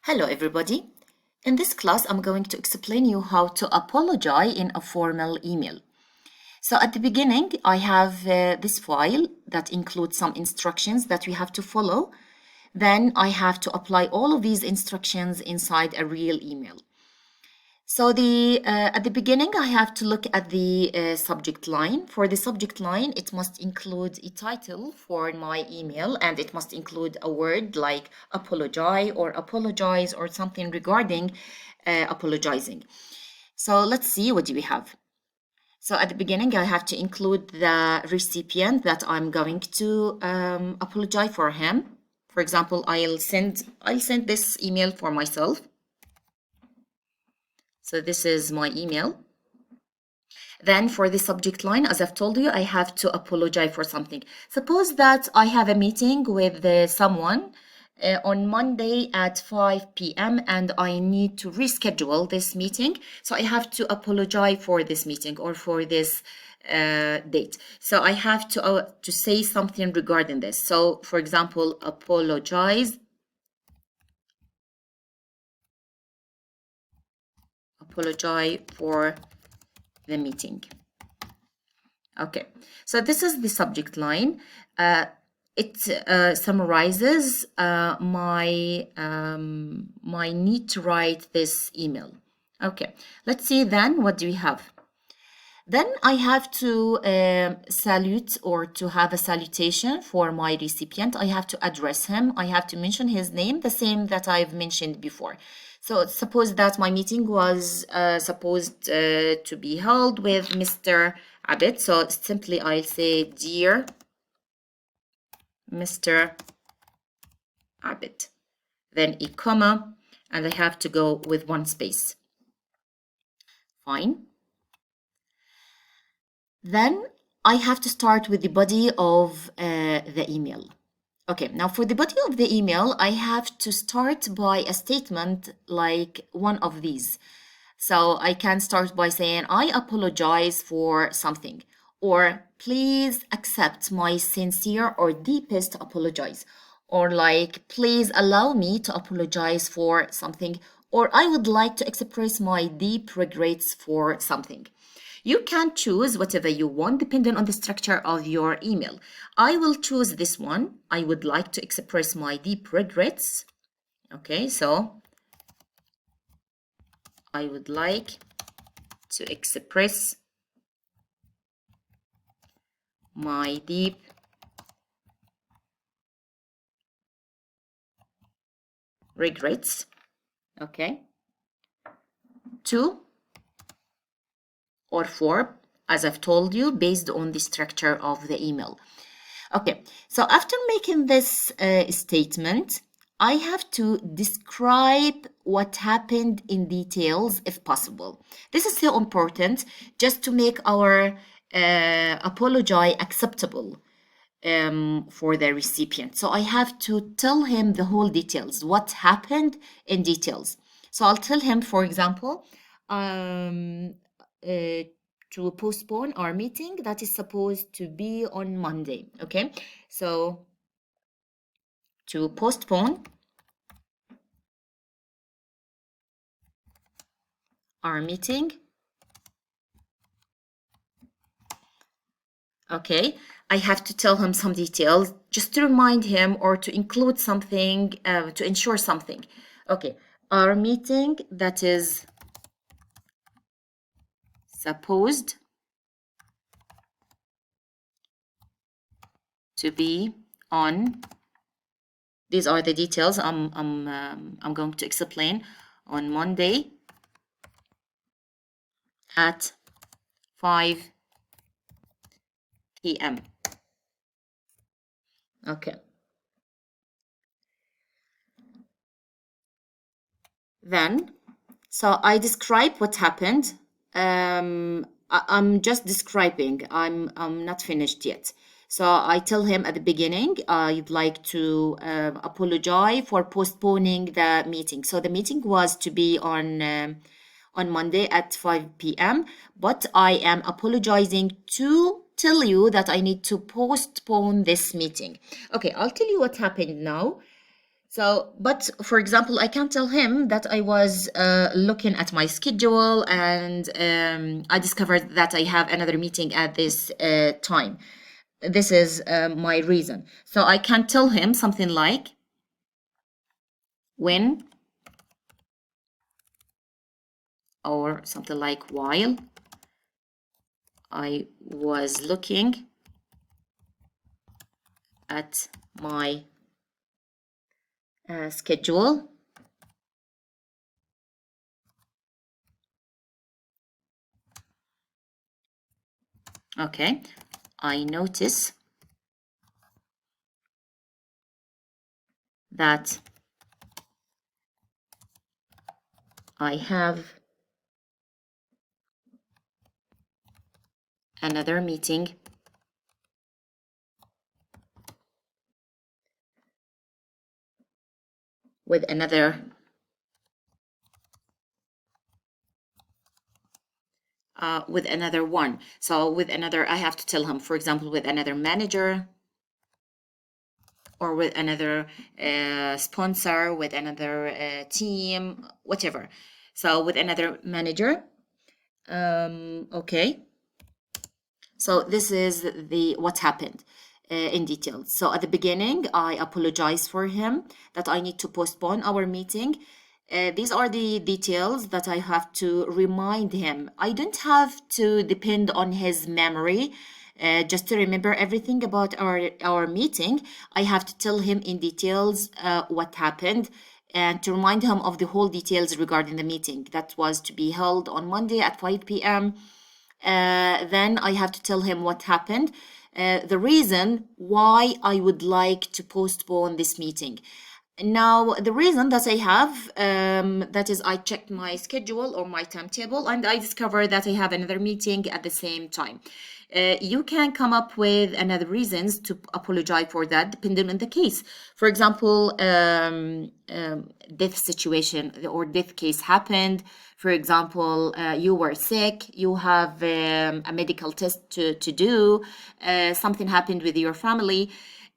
Hello everybody. In this class, I'm going to explain you how to apologize in a formal email. So at the beginning, I have this file that includes some instructions that we have to follow. Then I have to apply all of these instructions inside a real email. So at the beginning, I have to look at the subject line. For the subject line, it must include a title for my email, and it must include a word like apologize or something regarding apologizing. So let's see, what do we have? So at the beginning, I have to include the recipient that I'm going to apologize for him. For example, I'll send this email for myself. So this is my email. Then for the subject line, as I've told you, I have to apologize for something. Suppose that I have a meeting with someone on Monday at 5 p.m. and I need to reschedule this meeting. So I have to apologize for this meeting or for this date. So I have to say something regarding this. So for example, apologize for the meeting. Okay, so this is the subject line. It summarizes my need to write this email. Okay, let's see then, what do we have? Then I have to salute or to have a salutation for my recipient. I have to address him. I have to mention his name, the same that I've mentioned before. So suppose that my meeting was supposed to be held with Mr. Abid. So simply I'll say, dear Mr. Abid, then a comma, and I have to go with one space. Fine. Then I have to start with the body of the email. Okay, now for the body of the email, I have to start by a statement like one of these. So I can start by saying, I apologize for something, or please accept my sincere or deepest apologies, or like, please allow me to apologize for something, or I would like to express my deep regrets for something. You can choose whatever you want depending on the structure of your email. I will choose this one. I would like to express my deep regrets. Okay, so I would like to express my deep regrets. Okay, to or for, as I've told you, based on the structure of the email. Okay, so after making this statement, I have to describe what happened in details if possible. This is so important just to make our apology acceptable for the recipient. So I have to tell him the whole details, what happened in details. So I'll tell him, for example, to postpone our meeting that is supposed to be on Monday. Okay, so to postpone our meeting. Okay, I have to tell him some details just to remind him or to include something to ensure something. Okay, our meeting that is supposed to be on. These are the details I'm going to explain on Monday at 5 p.m. Okay. Then, so I describe what happened. I'm just describing. I'm not finished yet. So I tell him at the beginning, I'd like to apologize for postponing the meeting. So the meeting was to be on Monday at 5 p.m. But I am apologizing to tell you that I need to postpone this meeting. Okay, I'll tell you what happened now. So, but for example, I can tell him that I was looking at my schedule and I discovered that I have another meeting at this time. This is my reason. So I can tell him something like, when, or something like, while I was looking at my schedule, okay, I notice that I have another meeting with another one. So with another, I have to tell him, for example, with another manager, or with another sponsor, with another team, whatever. So with another manager. Okay. So this is what happened in detail. So at the beginning, I apologize for him that I need to postpone our meeting. These are the details that I have to remind him. I don't have to depend on his memory just to remember everything about our meeting. I have to tell him in details what happened and to remind him of the whole details regarding the meeting that was to be held on Monday at 5 p.m. Then I have to tell him what happened, the reason why I would like to postpone this meeting. Now, the reason that I have, that is, I checked my schedule or my timetable and I discovered that I have another meeting at the same time. You can come up with another reasons to apologize for that, depending on the case. For example, death situation or death case happened. For example, you were sick, you have a medical test to do, something happened with your family,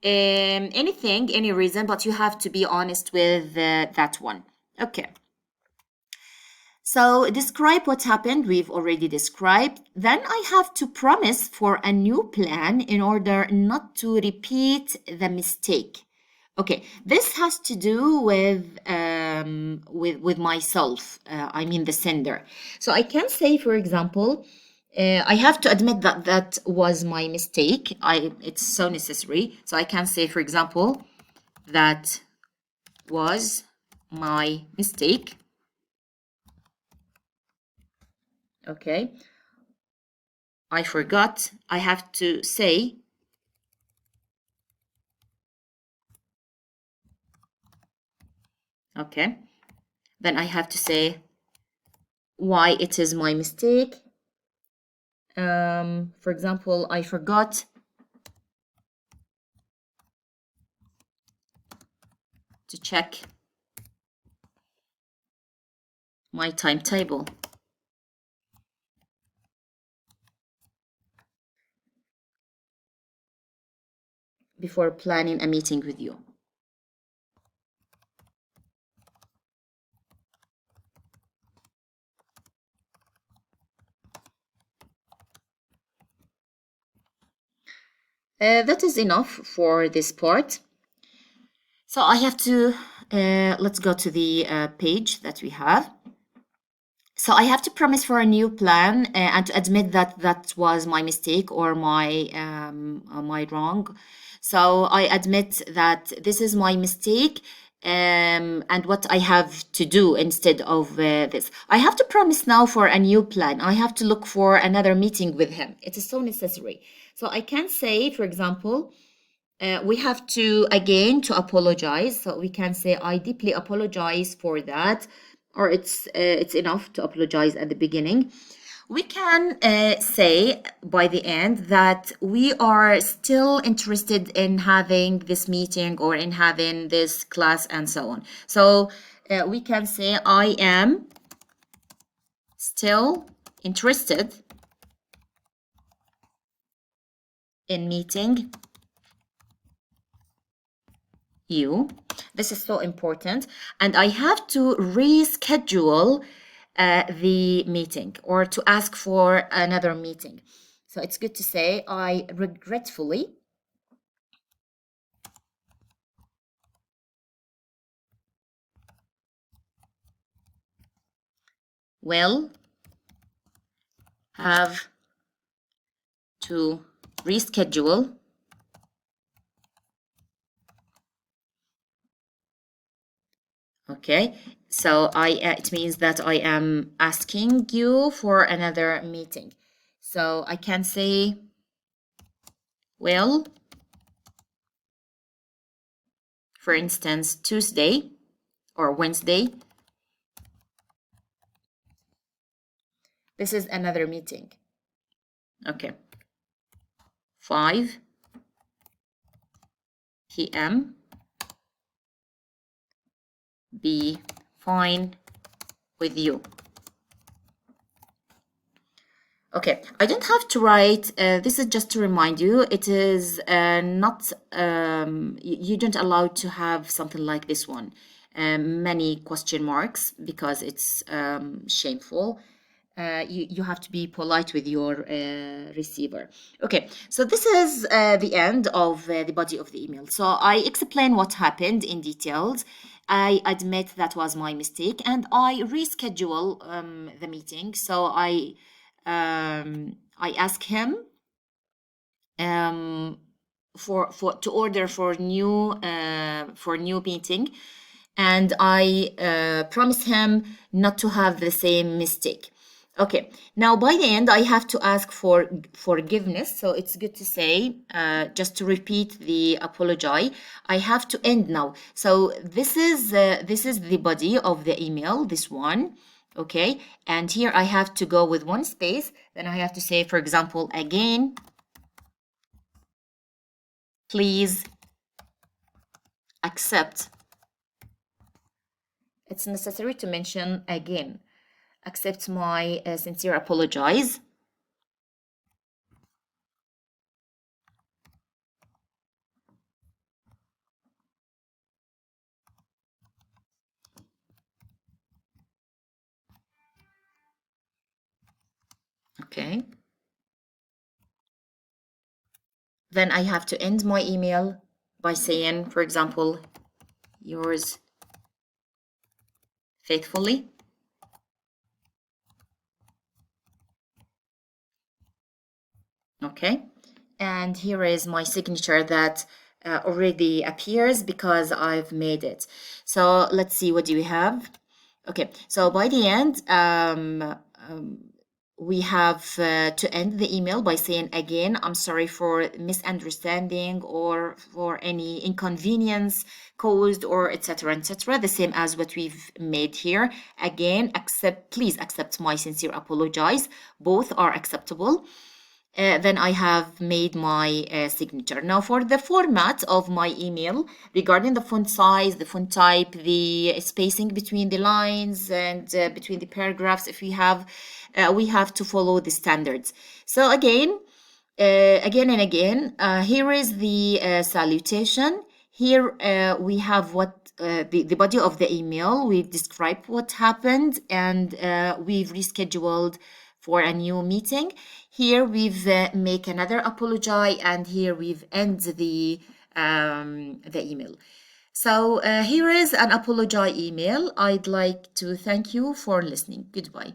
anything, any reason, but you have to be honest with that one. Okay. So describe what happened. We've already described. Then I have to promise for a new plan in order not to repeat the mistake. Okay, this has to do with myself. I mean the sender. So I can say, for example, I have to admit that that was my mistake. It's so necessary. So I can say, for example, that was my mistake. Okay. I forgot. I have to say okay. Then I have to say why it is my mistake. For example, I forgot to check my timetable before planning a meeting with you. That is enough for this part. So I have to, let's go to the page that we have. So I have to promise for a new plan and to admit that that was my mistake or my wrong. So I admit that this is my mistake and what I have to do instead of this. I have to promise now for a new plan. I have to look for another meeting with him. It is so necessary. So I can say, for example, we have to again to apologize. So we can say, I deeply apologize for that, or it's enough to apologize at the beginning. We can say by the end that we are still interested in having this meeting or in having this class and so on. So we can say, I am still interested in meeting you. This is so important. And I have to reschedule the meeting or to ask for another meeting. So it's good to say, I regretfully will have to reschedule okay, so it means that I am asking you for another meeting. So I can say, well, for instance, Tuesday or Wednesday. This is another meeting. Okay. 5 p.m. be fine with you. Okay, I don't have to write, this is just to remind you, it is not, you don't allow to have something like this one, many question marks, because it's shameful. You have to be polite with your receiver. Okay, so this is the end of the body of the email. So I explain what happened in details. I admit that was my mistake, and I reschedule the meeting. So I ask him for to order for new meeting, and I promise him not to have the same mistake. Okay, now by the end I have to ask for forgiveness, so it's good to say, just to repeat the apology, I have to end now. So this is the body of the email, this one. Okay, and here I have to go with one space, then I have to say, for example, again, please accept. It's necessary to mention again, accept my sincere apologies. Okay. Then I have to end my email by saying, for example, yours faithfully. Okay. And here is my signature that already appears because I've made it. So let's see, what do we have? Okay, so by the end, we have to end the email by saying again, I'm sorry for misunderstanding or for any inconvenience caused, or etc., etc., the same as what we've made here. Again, please accept my sincere apologies. Both are acceptable. Then I have made my signature. Now for the format of my email, regarding the font size, the font type, the spacing between the lines and between the paragraphs, if we have to follow the standards. So again and again, here is the salutation. Here we have what the body of the email. We've described what happened, and we've rescheduled for a new meeting. Here we've make another apology, and here we've end the email. So here is an apology email. I'd like to thank you for listening. Goodbye.